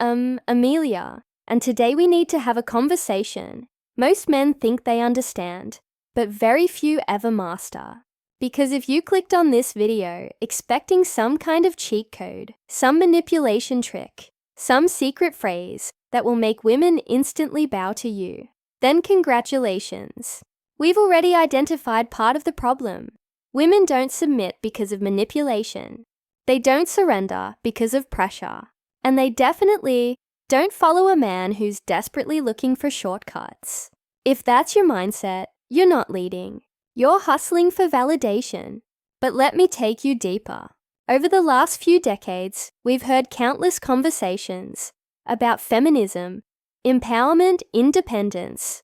Amelia, and today we need to have a conversation. Most men think they understand, but very few ever master. Because if you clicked on this video expecting some kind of cheat code, some manipulation trick, some secret phrase that will make women instantly bow to you, then congratulations. We've already identified part of the problem. Women don't submit because of manipulation. They don't surrender because of pressure. And they definitely don't follow a man who's desperately looking for shortcuts. If that's your mindset, you're not leading. You're hustling for validation. But let me take you deeper. Over the last few decades, we've heard countless conversations about feminism, empowerment, independence,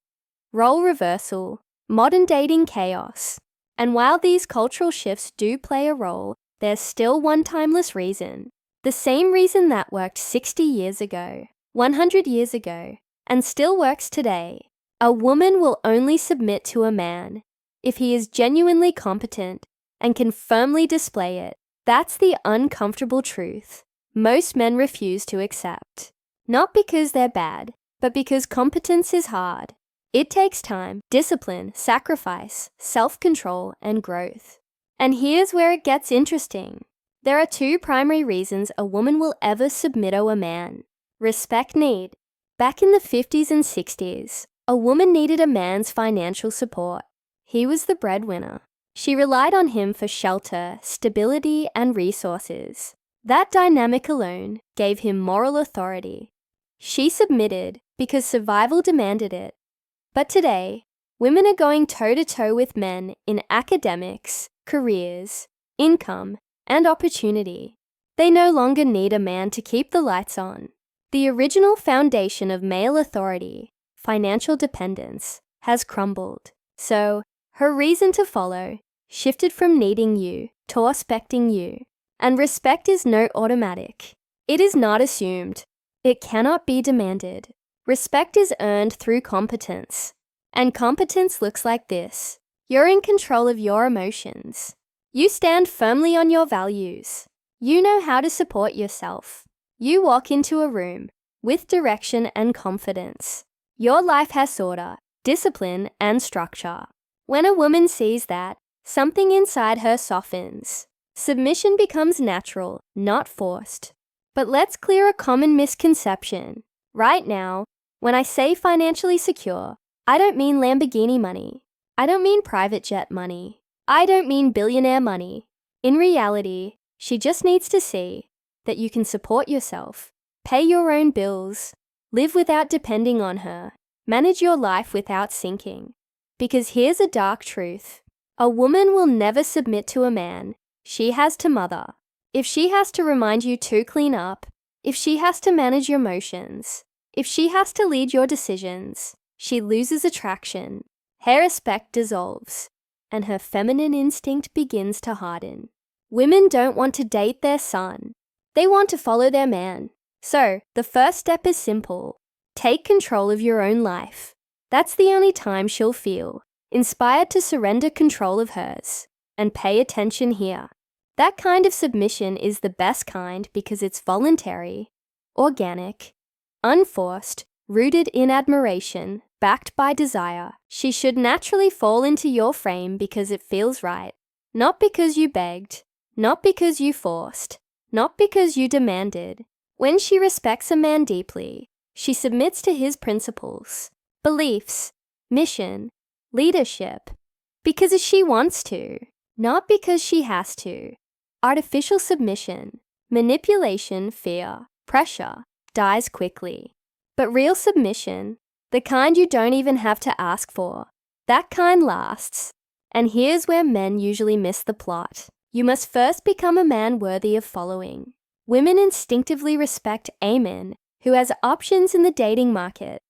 role reversal, modern dating chaos. And while these cultural shifts do play a role, there's still one timeless reason. The same reason that worked 60 years ago, 100 years ago, and still works today. A woman will only submit to a man if he is genuinely competent and can firmly display it. That's the uncomfortable truth most men refuse to accept. Not because they're bad, but because competence is hard. It takes time, discipline, sacrifice, self-control, and growth. And here's where it gets interesting. There are two primary reasons a woman will ever submit to a man. Respect need. Back in the 50s and 60s, a woman needed a man's financial support. He was the breadwinner. She relied on him for shelter, stability, and resources. That dynamic alone gave him moral authority. She submitted because survival demanded it. But today, women are going toe-to-toe with men in academics, careers, income, and opportunity. They no longer need a man to keep the lights on. The original foundation of male authority, financial dependence, has crumbled. So, her reason to follow shifted from needing you to respecting you. And respect is not automatic. It is not assumed. It cannot be demanded. Respect is earned through competence. And competence looks like this. You're in control of your emotions. You stand firmly on your values. You know how to support yourself. You walk into a room with direction and confidence. Your life has order, discipline, and structure. When a woman sees that, something inside her softens. Submission becomes natural, not forced. But let's clear a common misconception. Right now, when I say financially secure, I don't mean Lamborghini money. I don't mean private jet money. I don't mean billionaire money. In reality, she just needs to see that you can support yourself, pay your own bills, live without depending on her, manage your life without sinking. Because here's a dark truth. A woman will never submit to a man. She has to mother. If she has to remind you to clean up, if she has to manage your emotions, if she has to lead your decisions, she loses attraction. Her respect dissolves, and her feminine instinct begins to harden. Women don't want to date their son. They want to follow their man. So, the first step is simple. Take control of your own life. That's the only time she'll feel inspired to surrender control of hers. And pay attention here. That kind of submission is the best kind because it's voluntary, organic, unforced, rooted in admiration, backed by desire. She should naturally fall into your frame because it feels right. Not because you begged, not because you forced, not because you demanded. When she respects a man deeply, she submits to his principles, beliefs, mission, leadership, because she wants to, not because she has to. Artificial submission, manipulation, fear, pressure, dies quickly. But real submission, the kind you don't even have to ask for, that kind lasts. And here's where men usually miss the plot. You must first become a man worthy of following. Women instinctively respect a man who has options in the dating market.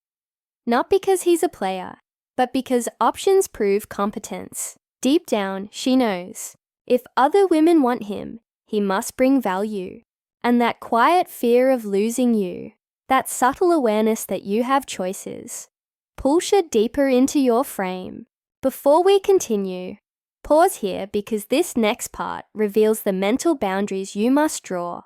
Not because he's a player, but because options prove competence. Deep down, she knows. If other women want him, he must bring value. And that quiet fear of losing you, that subtle awareness that you have choices, pulls her deeper into your frame. Before we continue, pause here because this next part reveals the mental boundaries you must draw.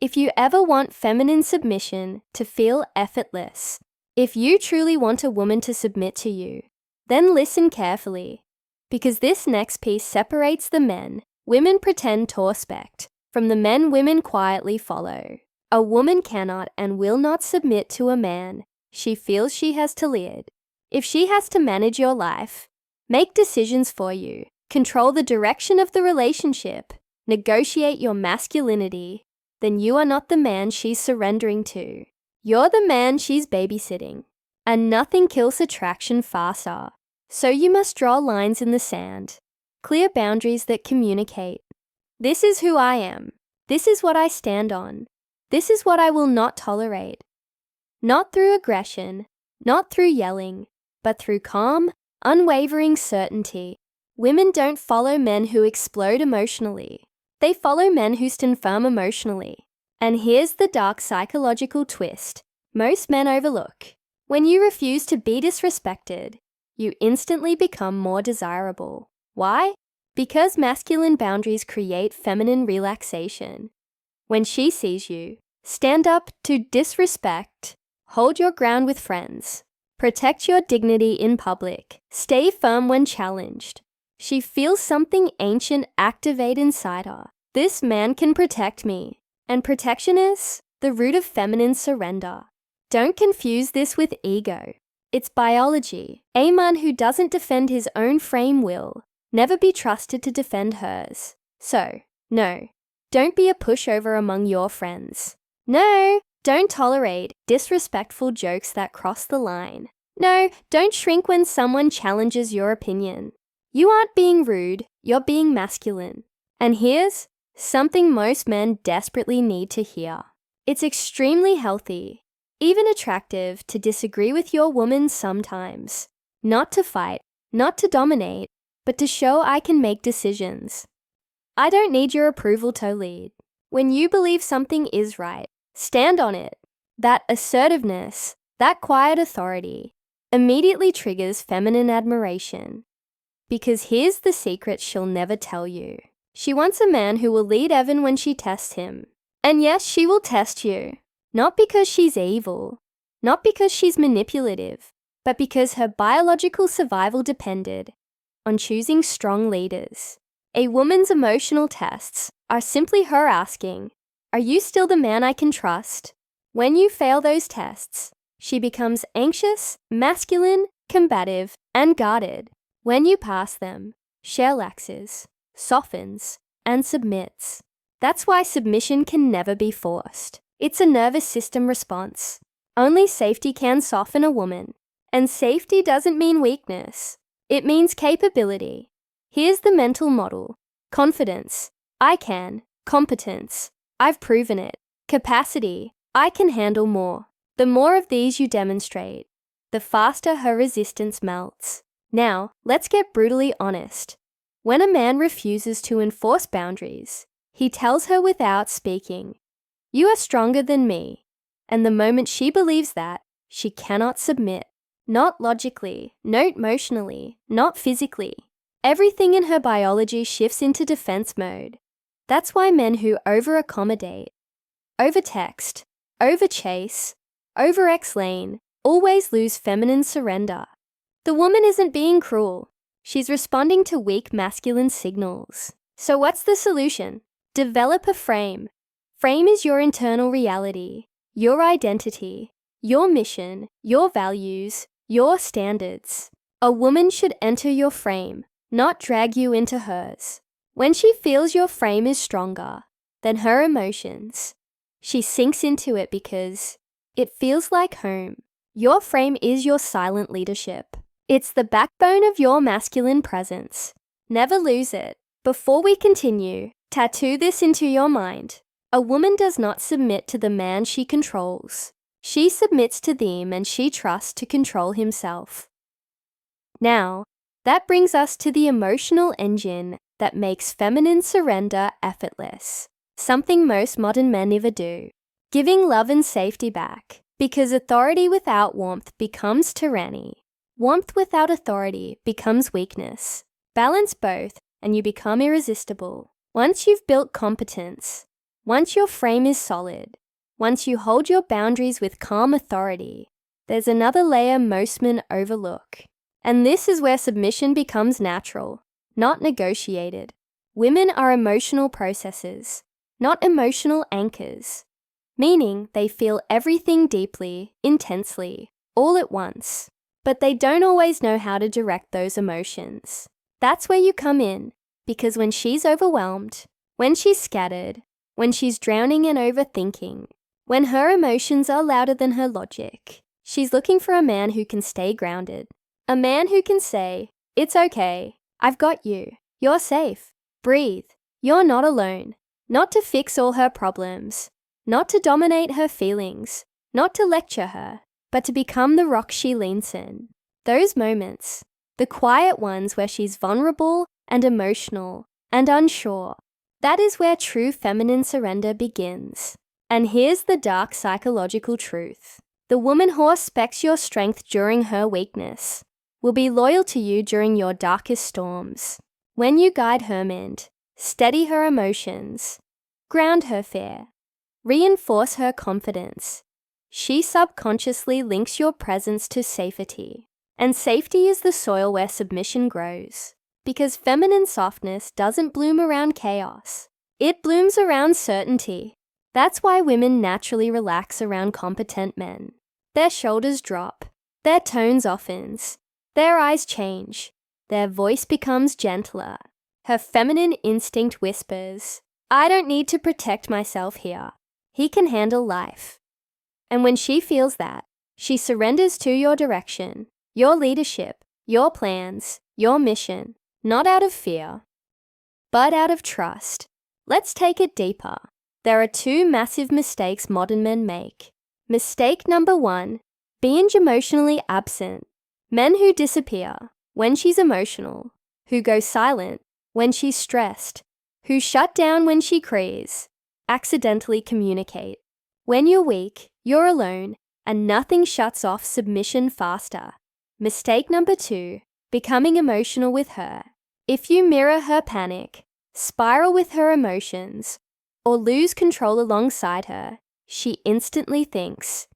If you ever want feminine submission to feel effortless, if you truly want a woman to submit to you, then listen carefully, because this next piece separates the men women pretend to respect from the men women quietly follow. A woman cannot and will not submit to a man she feels she has to lead. If she has to manage your life, make decisions for you, control the direction of the relationship, negotiate your masculinity, then you are not the man she's surrendering to. You're the man she's babysitting. And nothing kills attraction faster. So you must draw lines in the sand. Clear boundaries that communicate. This is who I am. This is what I stand on. This is what I will not tolerate. Not through aggression, not through yelling, but through calm, unwavering certainty. Women don't follow men who explode emotionally. They follow men who stand firm emotionally. And here's the dark psychological twist most men overlook. When you refuse to be disrespected, you instantly become more desirable. Why? Because masculine boundaries create feminine relaxation. When she sees you, stand up to disrespect, hold your ground with friends, protect your dignity in public, stay firm when challenged. She feels something ancient activate inside her. This man can protect me. And protection is the root of feminine surrender. Don't confuse this with ego. It's biology. A man who doesn't defend his own frame will never be trusted to defend hers. So, no, don't be a pushover among your friends. No, don't tolerate disrespectful jokes that cross the line. No, don't shrink when someone challenges your opinion. You aren't being rude, you're being masculine. And here's something most men desperately need to hear. It's extremely healthy, even attractive, to disagree with your woman sometimes. Not to fight, not to dominate, but to show I can make decisions. I don't need your approval to lead. When you believe something is right, stand on it. That assertiveness, that quiet authority, immediately triggers feminine admiration. Because here's the secret she'll never tell you. She wants a man who will lead even when she tests him. And yes, she will test you. Not because she's evil, not because she's manipulative, but because her biological survival depended on choosing strong leaders. A woman's emotional tests are simply her asking, "Are you still the man I can trust?" When you fail those tests, she becomes anxious, masculine, combative, and guarded. When you pass them, she relaxes, softens, and submits. That's why submission can never be forced. It's a nervous system response. Only safety can soften a woman. And safety doesn't mean weakness. It means capability. Here's the mental model. Confidence. I can. Competence. I've proven it. Capacity. I can handle more. The more of these you demonstrate, the faster her resistance melts. Now, let's get brutally honest. When a man refuses to enforce boundaries, he tells her without speaking, "You are stronger than me." And the moment she believes that, she cannot submit. Not logically, not emotionally, not physically. Everything in her biology shifts into defense mode. That's why men who over-accommodate, over-text, over-chase, over-explain, always lose feminine surrender. The woman isn't being cruel. She's responding to weak masculine signals. So what's the solution? Develop a frame. Frame is your internal reality, your identity, your mission, your values, your standards. A woman should enter your frame, not drag you into hers. When she feels your frame is stronger than her emotions, she sinks into it because it feels like home. Your frame is your silent leadership. It's the backbone of your masculine presence. Never lose it. Before we continue, tattoo this into your mind. A woman does not submit to the man she controls. She submits to the man she trusts to control himself. Now, that brings us to the emotional engine that makes feminine surrender effortless. Something most modern men never do. Giving love and safety back. Because authority without warmth becomes tyranny. Warmth without authority becomes weakness. Balance both and you become irresistible. Once you've built competence, Once your frame is solid, once you hold your boundaries with calm authority, there's another layer most men overlook. And this is where submission becomes natural, not negotiated. Women are emotional processors, not emotional anchors, meaning they feel everything deeply, intensely, all at once. But they don't always know how to direct those emotions. That's where you come in, because when she's overwhelmed, when she's scattered, when she's drowning in overthinking, when her emotions are louder than her logic, she's looking for a man who can stay grounded. A man who can say, "It's okay, I've got you, you're safe, breathe, you're not alone." Not to fix all her problems, not to dominate her feelings, not to lecture her, but to become the rock she leans in. Those moments, the quiet ones where she's vulnerable and emotional and unsure, that is where true feminine surrender begins. And here's the dark psychological truth. The woman who respects your strength during her weakness will be loyal to you during your darkest storms. When you guide her mind, steady her emotions, ground her fear, reinforce her confidence, she subconsciously links your presence to safety. And safety is the soil where submission grows. Because feminine softness doesn't bloom around chaos. It blooms around certainty. That's why women naturally relax around competent men. Their shoulders drop, their tone softens, their eyes change, their voice becomes gentler. Her feminine instinct whispers, "I don't need to protect myself here. He can handle life." And when she feels that, she surrenders to your direction, your leadership, your plans, your mission, not out of fear, but out of trust. Let's take it deeper. There are two massive mistakes modern men make. Mistake number 1, being emotionally absent. Men who disappear when she's emotional, who go silent when she's stressed, who shut down when she craves, accidentally communicate. When you're weak, you're alone, and nothing shuts off submission faster. Mistake number 2, becoming emotional with her. If you mirror her panic, spiral with her emotions, or lose control alongside her, she instantly thinks,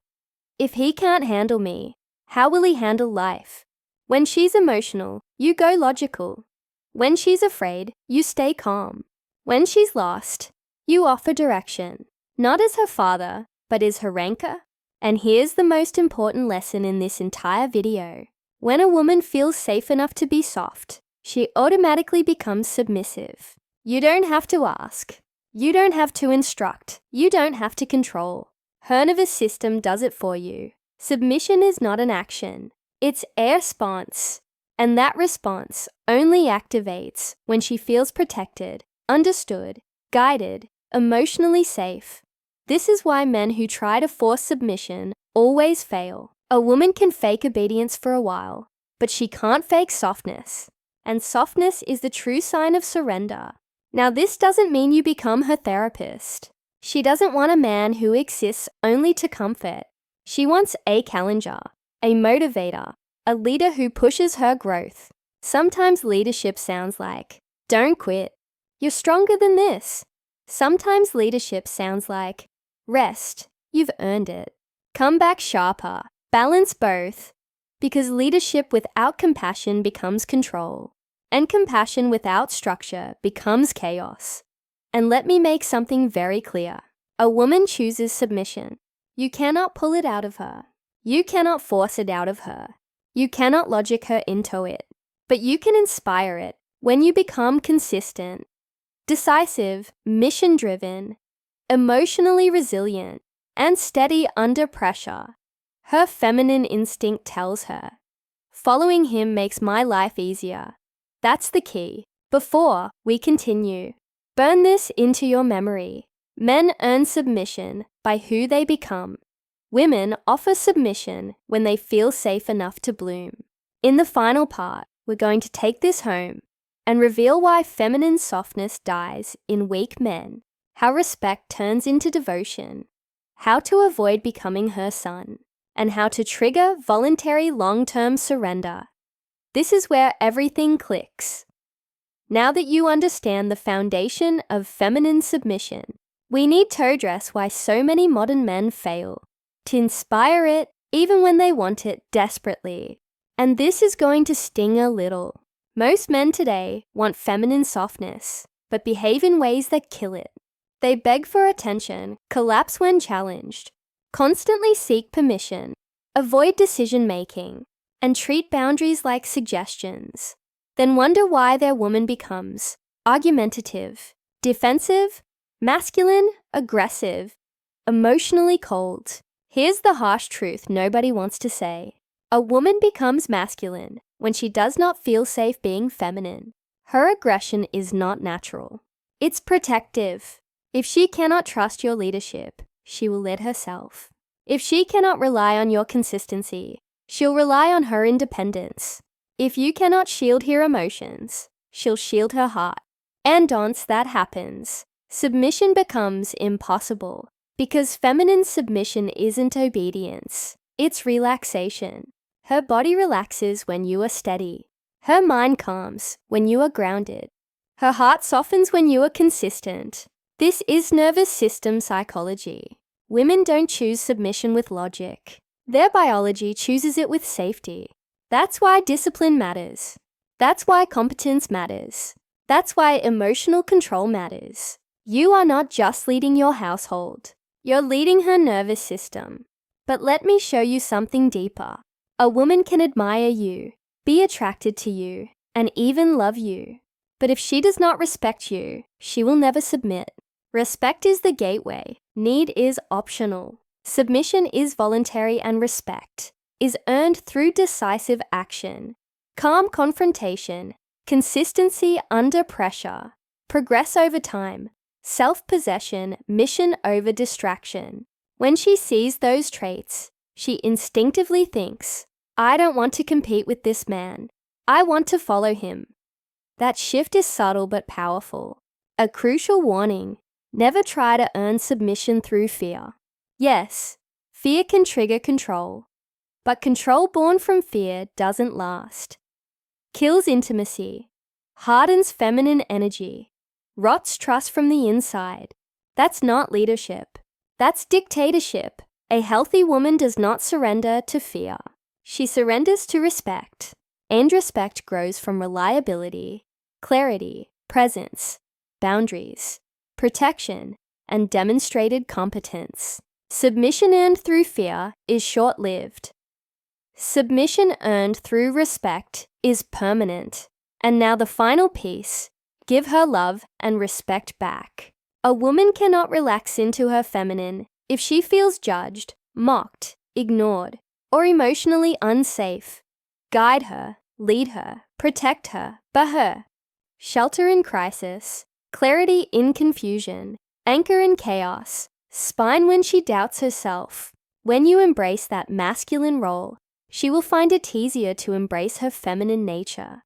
"If he can't handle me, how will he handle life?" When she's emotional, you go logical. When she's afraid, you stay calm. When she's lost, you offer direction, not as her father, but as her anchor. And here's the most important lesson in this entire video. When a woman feels safe enough to be soft, she automatically becomes submissive. You don't have to ask. You don't have to instruct. You don't have to control. Her nervous system does it for you. Submission is not an action. It's a response. And that response only activates when she feels protected, understood, guided, emotionally safe. This is why men who try to force submission always fail. A woman can fake obedience for a while, but she can't fake softness. And softness is the true sign of surrender. Now, this doesn't mean you become her therapist. She doesn't want a man who exists only to comfort. She wants a challenger, a motivator, a leader who pushes her growth. Sometimes leadership sounds like, "Don't quit. You're stronger than this." Sometimes leadership sounds like, "Rest. You've earned it. Come back sharper." Balance both. Because leadership without compassion becomes control. And compassion without structure becomes chaos. And let me make something very clear. A woman chooses submission. You cannot pull it out of her. You cannot force it out of her. You cannot logic her into it. But you can inspire it when you become consistent, decisive, mission-driven, emotionally resilient, and steady under pressure. Her feminine instinct tells her, "Following him makes my life easier." That's the key. Before we continue, burn this into your memory. Men earn submission by who they become. Women offer submission when they feel safe enough to bloom. In the final part, we're going to take this home and reveal why feminine softness dies in weak men, how respect turns into devotion, how to avoid becoming her son, and how to trigger voluntary long-term surrender. This is where everything clicks. Now that you understand the foundation of feminine submission, We need to address why so many modern men fail, to inspire it even when they want it desperately. And this is going to sting a little. Most men today want feminine softness, but behave in ways that kill it. They beg for attention, collapse when challenged, constantly seek permission, avoid decision-making, and treat boundaries like suggestions. Then wonder why their woman becomes argumentative, defensive, masculine, aggressive, emotionally cold. Here's the harsh truth nobody wants to say. A woman becomes masculine when she does not feel safe being feminine. Her aggression is not natural. It's protective. If she cannot trust your leadership, she will lead herself. If she cannot rely on your consistency, she'll rely on her independence. If you cannot shield her emotions, she'll shield her heart. And once that happens, submission becomes impossible, because feminine submission isn't obedience, it's relaxation. Her body relaxes when you are steady. Her mind calms when you are grounded. Her heart softens when you are consistent. This is nervous system psychology. Women don't choose submission with logic. Their biology chooses it with safety. That's why discipline matters. That's why competence matters. That's why emotional control matters. You are not just leading your household. You're leading her nervous system. But let me show you something deeper. A woman can admire you, be attracted to you, and even love you. But if she does not respect you, she will never submit. Respect is the gateway. Need is optional. Submission is voluntary, and respect is earned through decisive action, calm confrontation, consistency under pressure, progress over time, self-possession, mission over distraction. When she sees those traits, she instinctively thinks, I don't want to compete with this man. I want to follow him. That shift is subtle but powerful. A crucial warning: never try to earn submission through fear. Yes, fear can trigger control, but control born from fear doesn't last. Kills intimacy, hardens feminine energy, rots trust from the inside. That's not leadership. That's dictatorship. A healthy woman does not surrender to fear. She surrenders to respect. And respect grows from reliability, clarity, presence, boundaries, protection, and demonstrated competence. Submission earned through fear is short-lived. Submission earned through respect is permanent. And now the final piece: give her love and respect back. A woman cannot relax into her feminine if she feels judged, mocked, ignored, or emotionally unsafe. Guide her, lead her, protect her, but her. Shelter in crisis, clarity in confusion, anchor in chaos, spine when she doubts herself. When you embrace that masculine role, she will find it easier to embrace her feminine nature.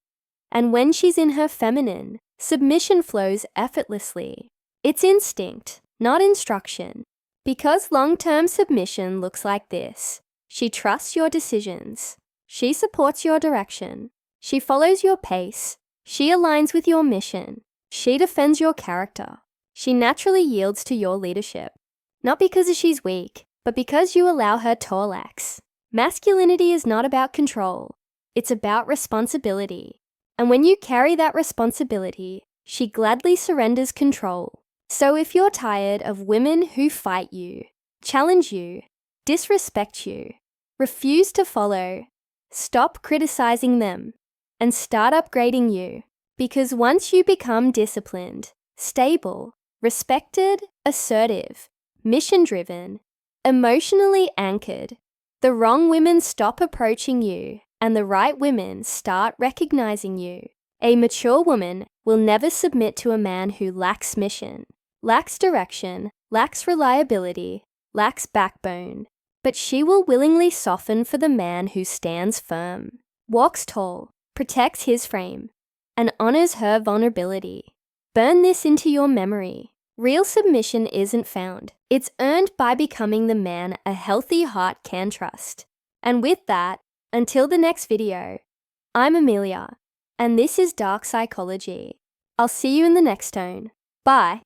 And when she's in her feminine, submission flows effortlessly. It's instinct, not instruction. Because long-term submission looks like this: she trusts your decisions. She supports your direction. She follows your pace. She aligns with your mission. She defends your character. She naturally yields to your leadership. Not because she's weak, but because you allow her to relax. Masculinity is not about control. It's about responsibility. And when you carry that responsibility, she gladly surrenders control. So if you're tired of women who fight you, challenge you, disrespect you, refuse to follow, stop criticizing them, and start upgrading you. Because once you become disciplined, stable, respected, assertive, mission-driven, emotionally anchored, the wrong women stop approaching you and the right women start recognizing you. A mature woman will never submit to a man who lacks mission, lacks direction, lacks reliability, lacks backbone. But she will willingly soften for the man who stands firm, walks tall, protects his frame, and honors her vulnerability. Burn this into your memory. Real submission isn't found. It's earned by becoming the man a healthy heart can trust. And with that, until the next video, I'm Amelia, and this is Dark Psychology. I'll see you in the next tone. Bye.